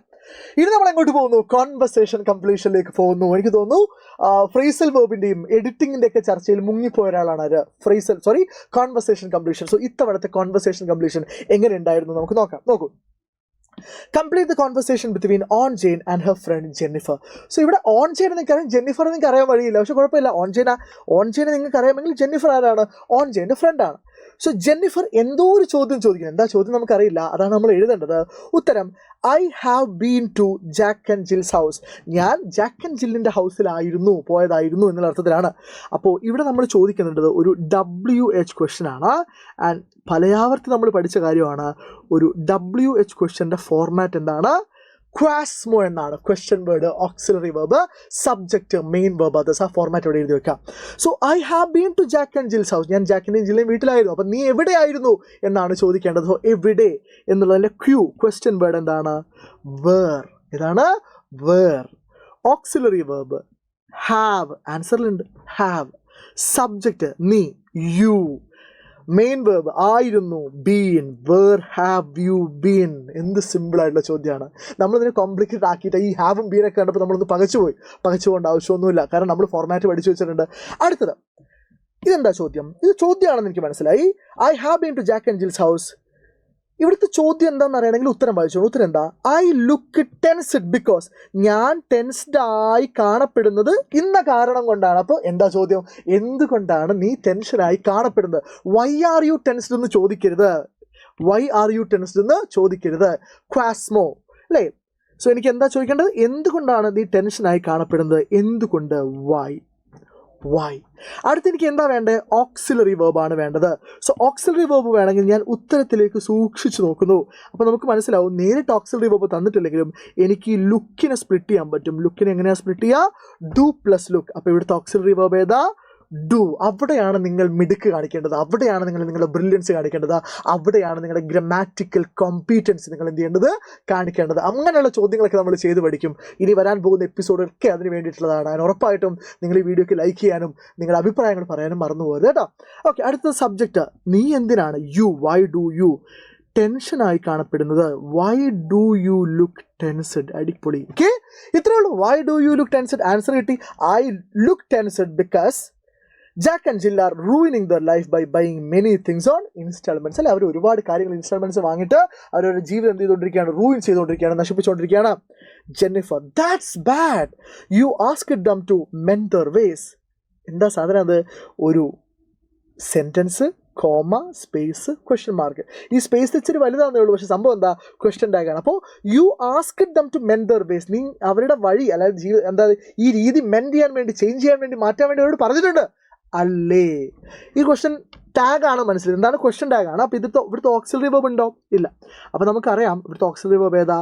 ഇനി നമ്മൾ എങ്ങോട്ട് പോകുന്നു? കോൺവെർസേഷൻ കംപ്ലീഷനിലേക്ക് പോകുന്നു. എനിക്ക് തോന്നുന്നു ഫ്രേസൽ വേർബിൻ്റെയും എഡിറ്റിങ്ങിൻ്റെ ഒക്കെ ചർച്ചയിൽ മുങ്ങിപ്പോയ ഒരാളാണ് അത്. Conversation completion. സോ ഇത്തവണത്തെ കോൺവെർസേഷൻ കംപ്ലീഷൻ എങ്ങനെ ഉണ്ടായിരുന്നു നമുക്ക് നോക്കാം. നോക്കൂ. Complete the conversation between on Jain and her front Jennifer. So ഇവിടെ ഓൺ ജെയിൻ നിങ്ങൾക്കറിയാം, ജെന്നിഫർ നിങ്ങൾക്ക് അറിയാൻ വഴിയില്ല. പക്ഷെ കുഴപ്പമില്ല, ഓൺ ജെയിനെ നിങ്ങൾക്ക് അറിയാമെങ്കിൽ ജെന്നിഫർ ആരാണ്? ഓൺ ജെയിൻ്റെ ഫ്രണ്ടാണ്. സോ ജെന്നിഫർ എന്തോ ഒരു ചോദ്യം ചോദിക്കുന്നത്. എന്താ ചോദ്യം നമുക്കറിയില്ല, അതാണ് നമ്മൾ എഴുതേണ്ടത്. ഉത്തരം I have been to Jack and Jill's house. ഞാൻ ജാക്ക് ആൻഡ് ജില്ലിൻ്റെ ഹൗസിലായിരുന്നു, പോയതായിരുന്നു എന്നുള്ള അർത്ഥത്തിലാണ്. അപ്പോൾ ഇവിടെ നമ്മൾ ചോദിക്കുന്നുണ്ടത് ഒരു WH ക്വസ്റ്റ്യൻ ആണ്. ആൻഡ് പലയാവർത്തി നമ്മൾ പഠിച്ച കാര്യമാണ്. ഒരു WH ക്വസ്റ്റ്യൻ്റെ ഫോർമാറ്റ് എന്താണ്? ക്വാസ്മോ എന്നാണ്. Question word, auxiliary verb, subject, main verb, others. ആ ഫോർമാറ്റ് ഇവിടെ എഴുതി വെക്കാം. So I have been to Jack and Jill's house. ഞാൻ ജാക്കിൻ്റെയും ജില്ലയും വീട്ടിലായിരുന്നു. അപ്പം നീ എവിടെയായിരുന്നു എന്നാണ് ചോദിക്കേണ്ടത്. സോ എവിടെ എന്നുള്ളതിൻ്റെ ക്വസ്റ്റ്യൻ വേർഡ് എന്താണ്? വേർ. ഇതാണ് വേർ. ഓക്സിലറി വെർബ് ഹാവ്, ആൻസറിലുണ്ട് ഹാവ്. സബ്ജക്റ്റ് നീ, യു. മെയിൻ വേർബ് ആയിരുന്നു, been. Where have you been. എന്ത് സിമ്പിളായിട്ടുള്ള ചോദ്യമാണ്. നമ്മളിതിനെ കോംപ്ലിക്കേറ്റഡ് ആക്കിയിട്ട് ഈ ഹാവും ബീനൊക്കെ കണ്ടപ്പോൾ നമ്മളൊന്ന് പകച്ചുപോകേണ്ട ആവശ്യമൊന്നുമില്ല. കാരണം നമ്മൾ ഫോർമാറ്റ് പഠിച്ചു വെച്ചിട്ടുണ്ട്. അടുത്തത് ഇതെന്താ ചോദ്യം? ഇത് ചോദ്യമാണെന്ന് എനിക്ക് മനസ്സിലായി. I have been to Jack and Jill's house. ഇവിടുത്തെ ചോദ്യം എന്താണെന്ന് അറിയണമെങ്കിൽ ഉത്തരം വായിച്ചോളൂ. ഉത്തരം എന്താ? I look tensed because. ഞാൻ ടെൻസ്ഡ് ആയി കാണപ്പെടുന്നത് ഇന്ന കാരണം കൊണ്ടാണ്. അപ്പോൾ എന്താ ചോദ്യം? എന്തുകൊണ്ടാണ് നീ ടെൻഷനായി കാണപ്പെടുന്നത്? വൈ ആർ യു ടെൻസ്ഡ് എന്ന് ചോദിക്കരുത്. ക്വാസ്മോ, അല്ലേ? സോ എനിക്ക് എന്താ ചോദിക്കേണ്ടത്? എന്തുകൊണ്ടാണ് നീ ടെൻഷനായി കാണപ്പെടുന്നത്? എന്തുകൊണ്ട്? വൈ. അടുത്ത് എനിക്ക് എന്താ വേണ്ടത്? ഓക്സിലറി വേർബാണ് വേണ്ടത്. സോ ഓക്സിലറി വേർബ് വേണമെങ്കിൽ ഞാൻ ഉത്തരത്തിലേക്ക് സൂക്ഷിച്ച് നോക്കുന്നു. അപ്പോൾ നമുക്ക് മനസ്സിലാവും, നേരിട്ട് ഓക്സിലറി വേർബ് തന്നിട്ടില്ലെങ്കിലും എനിക്ക് ഈ ലുക്കിനെ സ്പ്ലിറ്റ് ചെയ്യാൻ പറ്റും. ലുക്കിനെ എങ്ങനെയാണ് സ്പ്ലിറ്റ് ചെയ്യുക? Do plus look. അപ്പോൾ ഇവിടുത്തെ ഓക്സിലറി വേർബ് ഏതാ? ഡു. അവിടെയാണ് നിങ്ങൾ മിടുക്ക് കാണിക്കേണ്ടത്. അവിടെയാണ് നിങ്ങൾ നിങ്ങളുടെ ബ്രില്യൻസ് കാണിക്കേണ്ടത്. അവിടെയാണ് നിങ്ങളുടെ ഗ്രമാറ്റിക്കൽ കോമ്പീറ്റൻസ് നിങ്ങൾ എന്ത് ചെയ്യേണ്ടത്? കാണിക്കേണ്ടത്. അങ്ങനെയുള്ള ചോദ്യങ്ങളൊക്കെ നമ്മൾ ചെയ്ത് പഠിക്കും. ഇനി വരാൻ പോകുന്ന എപ്പിസോഡൊക്കെ അതിന് വേണ്ടിയിട്ടുള്ളതാണ്. അതിന് ഉറപ്പായിട്ടും നിങ്ങൾ ഈ വീഡിയോക്ക് ലൈക്ക് ചെയ്യാനും നിങ്ങളുടെ അഭിപ്രായങ്ങൾ പറയാനും മറന്നു പോകരുത് കേട്ടോ. ഓക്കെ, അടുത്ത സബ്ജക്റ്റ് നീ എന്തിനാണ്? യു. വൈ ഡു യു ടെൻഷനായി കാണപ്പെടുന്നത്? Why do you look tensed. അടിപൊളി. ഓക്കെ, ഇത്രയേ ഉള്ളൂ. Why do you look tensed. Answer കിട്ടി. I look tensed because Jack and Jill are ruining their life by buying many things on instalments. അല്ലെ, അവർ ഒരുപാട് കാര്യങ്ങൾ ഇൻസ്റ്റാൾമെൻറ്റ്സ് വാങ്ങിയിട്ട് അവരവരുടെ ജീവിതം എന്ത് ചെയ്തുകൊണ്ടിരിക്കുകയാണ്? റൂയിൻ ചെയ്തുകൊണ്ടിരിക്കുകയാണ്, നശിപ്പിച്ചുകൊണ്ടിരിക്കുകയാണ്. Jennifer, that's bad. You asked them to mend their ways. എന്താ സാധനം അത്? ഒരു sentence, comma, space, question mark. ഈ സ്പേസ് ഇച്ചിരി വലുതാണെന്നേ ഉള്ളൂ, പക്ഷേ സംഭവം എന്താ? ക്വസ്റ്റ്യൻ ടാഗാണ്. അപ്പോൾ you asked them to mend their ways. നീ അവരുടെ വഴി, അതായത് എന്താ ഈ രീതി മെൻഡ് ചെയ്യാൻ വേണ്ടി, ചേഞ്ച് ചെയ്യാൻ വേണ്ടി, മാറ്റാൻ വേണ്ടി അവരോട് പറഞ്ഞിട്ടുണ്ട് അല്ലേ? ഈ ക്വസ്റ്റ്യൻ ടാഗാണ് മനസ്സിലായത്, എന്താണ് ക്വസ്റ്റ്യൻ ടാഗാണ്. അപ്പോൾ ഇവിടുത്തെ ഓക്സിലറി വെർബ് ഉണ്ടോ? ഇല്ല. അപ്പോൾ നമുക്കറിയാം ഇവിടുത്തെ ഓക്സിലറി വെർബ് ഏതാ?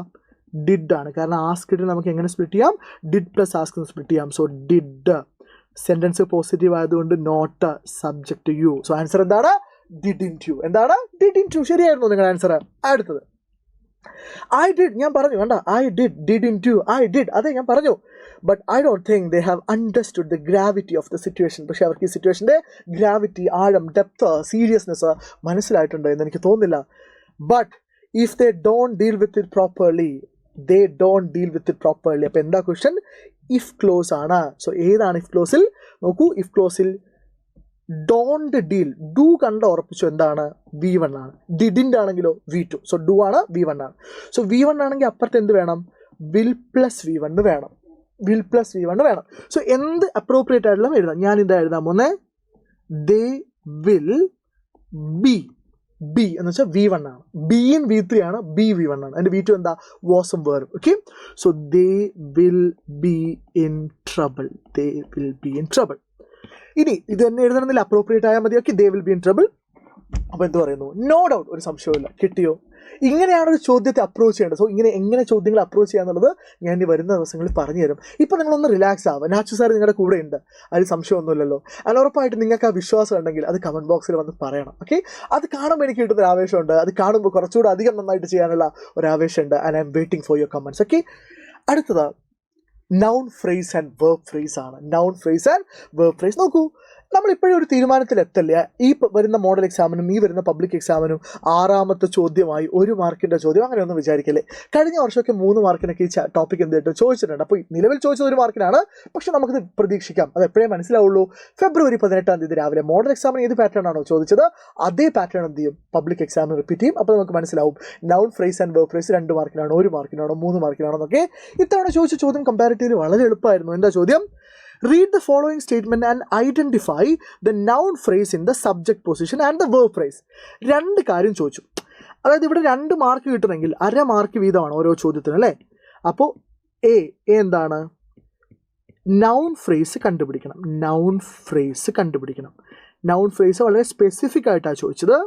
ഡിഡ് ആണ്. കാരണം ആസ്ക്ഡ് നമുക്ക് എങ്ങനെ സ്പ്ലിറ്റ് ചെയ്യാം? ഡിഡ് പ്ലസ് ആസ്ക് സ്പ്ലിറ്റ് ചെയ്യാം. സോ ഡിഡ്, സെൻറ്റൻസ് പോസിറ്റീവ് ആയതുകൊണ്ട് not subject you. So answer എന്താണ്? Didn't you. എന്താണ്? Didn't you. ശരിയായിരുന്നു നിങ്ങളുടെ ആൻസർ. അടുത്തത് ഐ ഡിഡ്. ഞാൻ പറഞ്ഞു വേണ്ട, I did, didn't you, I did. അതെ ഞാൻ പറഞ്ഞു. But I don't think they have understood the gravity of the situation. പക്ഷേ അവർക്ക് ഈ സിറ്റുവേഷൻ്റെ ഗ്രാവിറ്റി, ആഴം, ഡെപ്ത്, സീരിയസ്നെസ് മനസ്സിലായിട്ടുണ്ട് എന്ന് എനിക്ക് തോന്നുന്നില്ല. But if they don't deal with it properly, they don't deal with it properly. അപ്പോൾ എന്താ ക്വസ്റ്റ്യൻ? ഇഫ് ക്ലോസ് ആണ്. സോ ഏതാണ് ഇഫ് ക്ലോസിൽ? നോക്കൂ, ഇഫ് ക്ലോസിൽ ഡോണ്ട് ഡീൽ, ഡു കണ്ട ഉറപ്പിച്ചു എന്താണ്? V1 ആണ്. ഡിഡിൻ്റെ ആണെങ്കിലോ V2. സോ ഡു ആണ്, V1 ആണ്. സോ V1 ആണെങ്കിൽ അപ്പുറത്ത് എന്ത് വേണം? വിൽ പ്ലസ് V1 വേണം. വിൽ പ്ലസ് V1 വേണം. സോ എന്ത് അപ്രോപ്രിയേറ്റ് ആയിട്ടുള്ള എഴുതാം. ഞാൻ എന്താ എഴുതാൻ പോന്നെ? ദേ വിൽ ബി. ബി എന്ന് വെച്ചാൽ V1 ആണ്. ബി ഇൻ V3 ആണ്, ബി V1 ആണ്. അതിൻ്റെ V2 എന്താ? വാസും verb. Okay, so they will be in trouble. They will be in trouble. ഇനി ഇത് തന്നെ എഴുതണമെന്നില്ല, അപ്രോപ്രിയേറ്റ് ആയാൽ മതി. Okay, they will be in trouble. അപ്പോൾ എന്ത് പറയുന്നു? നോ ഡൗട്ട്, ഒരു സംശയമില്ല. കിട്ടിയോ? ഇങ്ങനെയാണ് ഒരു ചോദ്യത്തെ അപ്രോച്ച് ചെയ്യേണ്ടത്. സോ എങ്ങനെ ചോദ്യങ്ങൾ അപ്രോച്ച് ചെയ്യാന്നുള്ളത് ഞാൻ ഇനി വരുന്ന ദിവസങ്ങളിൽ പറഞ്ഞു തരും. ഇപ്പോൾ നിങ്ങളൊന്ന് റിലാക്സ് ആവുക. നാച്ചു സാർ നിങ്ങളുടെ കൂടെ ഉണ്ട്, അതിൽ സംശയമൊന്നുമില്ലല്ലോ. അതിൽ ഉറപ്പായിട്ട് നിങ്ങൾക്ക് ആ വിശ്വാസം ഉണ്ടെങ്കിൽ അത് കമൻറ്റ് ബോക്സിൽ വന്ന് പറയണം. ഓക്കെ, അത് കാണുമ്പോൾ എനിക്ക് കിട്ടുന്നൊരു ആവേശമുണ്ട്. അത് കാണുമ്പോൾ കുറച്ചുകൂടെ അധികം നന്നായിട്ട് ചെയ്യാനുള്ള ഒരു ആവേശമുണ്ട്. And I'm waiting for your comments. Okay, അടുത്തത് noun phrase and verb phrase ആണ്. Noun phrase and verb phrase. നോക്കൂ, നമ്മളിപ്പോഴും ഒരു തീരുമാനത്തിൽ എത്തല്ല. ഈ വരുന്ന മോഡൽ എക്സാമിനും ഈ വരുന്ന പബ്ലിക് എക്സാമിനും 6ാമത്തെ ചോദ്യമായി 1 മാർക്കിൻ്റെ ചോദ്യം അങ്ങനെയൊന്നും വിചാരിക്കല്ലേ. കഴിഞ്ഞ വർഷമൊക്കെ 3 മാർക്കിനൊക്കെ ഈ ടോപ്പിക് എന്തായിട്ട് ചോദിച്ചിട്ടുണ്ട്. അപ്പോൾ നിലവിൽ ചോദിച്ചത് 1 മാർക്കിനാണ്. പക്ഷെ നമുക്കിത് പ്രതീക്ഷിക്കാം. അത് എപ്പോഴേ മനസ്സിലാവുള്ളൂ. ഫെബ്രുവരി 18-ാം തീയതി രാവിലെ മോഡൽ എക്സാമിന് ഏത് പാറ്റേൺ ആണോ ചോദിച്ചത് അതേ പാറ്റേൺ എന്ത് ചെയ്യും? പബ്ലിക് എക്സാമിന് റിപ്പീറ്റ് ചെയ്യും. അപ്പോൾ നമുക്ക് മനസ്സിലാവും noun phrase and verb phrase 2 മാർക്കിനാണോ 1 മാർക്കിനാണോ 3 മാർക്കിനാണോ എന്നൊക്കെ. ഇത്തവണ ചോദിച്ച ചോദ്യം കമ്പാരിറ്റീവ്ലി വളരെ എളുപ്പമായിരുന്നു. എന്താ ചോദ്യം? Read the following statement and identify the noun phrase in the subject position and the verb phrase. 2 കാര്യം ചോദിച്ചു. അതായത് ഇവിടെ 2 മാർക്ക് കിട്ടണമെങ്കിൽ 1/2 മാർക്ക് വീതമാണ് ഓരോ ചോദ്യത്തിനും അല്ലേ. അപ്പോൾ എന്താണ്? നൗൺ ഫ്രേസ് കണ്ടുപിടിക്കണം. നൗൺ ഫ്രേസ് കണ്ടുപിടിക്കണം. നൗൺ ഫ്രേസ് വളരെ സ്പെസിഫിക് ആയിട്ടാണ് ചോദിച്ചത്.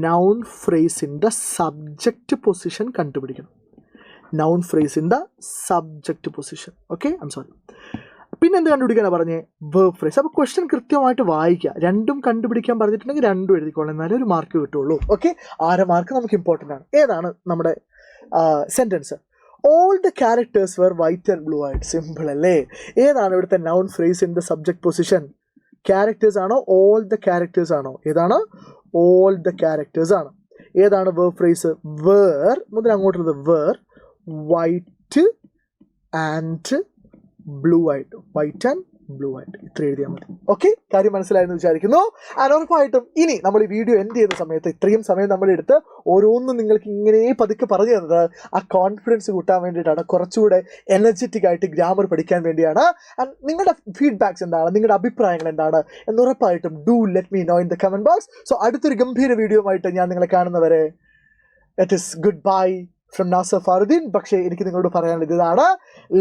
Noun phrase in the subject position കണ്ടുപിടിക്കണം. Noun phrase in the subject position. Okay, I'm sorry. പിന്നെ എന്ത് കണ്ടുപിടിക്കാനാണ് പറഞ്ഞേ? Verb phrase. അപ്പോൾ ക്വസ്റ്റ്യൻ കൃത്യമായിട്ട് വായിക്കുക. 2ഉം കണ്ടുപിടിക്കാൻ പറഞ്ഞിട്ടുണ്ടെങ്കിൽ 2ഉം എഴുതിക്കോളാം, എന്നാലേ 1 മാർക്ക് കിട്ടുള്ളൂ. ഓക്കെ, 1/2 മാർക്ക് നമുക്ക് ഇമ്പോർട്ടൻ്റ് ആണ്. ഏതാണ് നമ്മുടെ sentence? All the characters were white and blue ആയിട്ട്. സിമ്പിൾ അല്ലേ? ഏതാണ് ഇവിടുത്തെ noun phrase in the subject position? Characters ആണോ ഓൾ ദ ക്യാരക്ടേഴ്സ് ആണോ? ഏതാണ്? ഓൾ ദ ക്യാരക്ടേഴ്സ് ആണ്. ഏതാണ് വേർബ് ഫ്രേസ്? വേർ മുതൽ അങ്ങോട്ടുള്ളത് വേർ വൈറ്റ് ആൻഡ് ബ്ലൂ ആയിട്ട്. വൈറ്റ് ആൻഡ് ബ്ലൂ ആയിട്ട് ഇത്ര എഴുതിയാൽ മതി. ഓക്കെ, കാര്യം മനസ്സിലായെന്ന് വിചാരിക്കുന്നു. ഉറപ്പായിട്ടും ഇനി നമ്മൾ ഈ വീഡിയോ എൻഡ് ചെയ്യുന്ന സമയത്ത് ഇത്രയും സമയം നമ്മളെടുത്ത് ഓരോന്നും നിങ്ങൾക്ക് ഇങ്ങനെ പതുക്കെ പറഞ്ഞു തന്നത് ആ കോൺഫിഡൻസ് കൂട്ടാൻ വേണ്ടിയിട്ടാണ്, കുറച്ചുകൂടെ എനർജറ്റിക് ആയിട്ട് ഗ്രാമർ പഠിക്കാൻ വേണ്ടിയാണ്. ആൻഡ് നിങ്ങളുടെ ഫീഡ്ബാക്സ് എന്താണ്, നിങ്ങളുടെ അഭിപ്രായങ്ങൾ എന്താണ് എന്നുറപ്പായിട്ടും do let me know in the comment box. So അടുത്തൊരു ഗംഭീര വീഡിയോ ആയിട്ട് ഞാൻ നിങ്ങളെ കാണുന്നവരെ it is goodbye from Nasar Faruddin. പക്ഷേ എനിക്ക് നിങ്ങളോട് പറയാനുള്ളത് ഇതാണ്,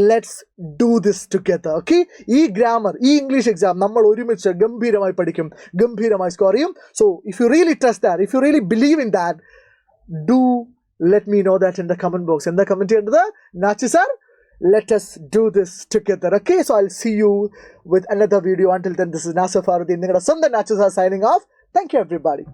let's do this together. Okay, ഈ ഗ്രാമർ, ഈ ഇംഗ്ലീഷ് എക്സാം നമ്മൾ ഒരുമിച്ച് ഗംഭീരമായി പഠിക്കും, ഗംഭീരമായി സ്കോർ ചെയ്യും. So if you really trust that, if you really believe in that, do let me know that in the comment box. എന്താ കമൻറ്റ് ചെയ്യേണ്ടത്? Nachu sir, let us do this together. Okay, so I'll see you with another video. Until then, this is Nasser Faruddin, നിങ്ങളുടെ സ്വന്തം Nachu sir, signing off. Thank you everybody.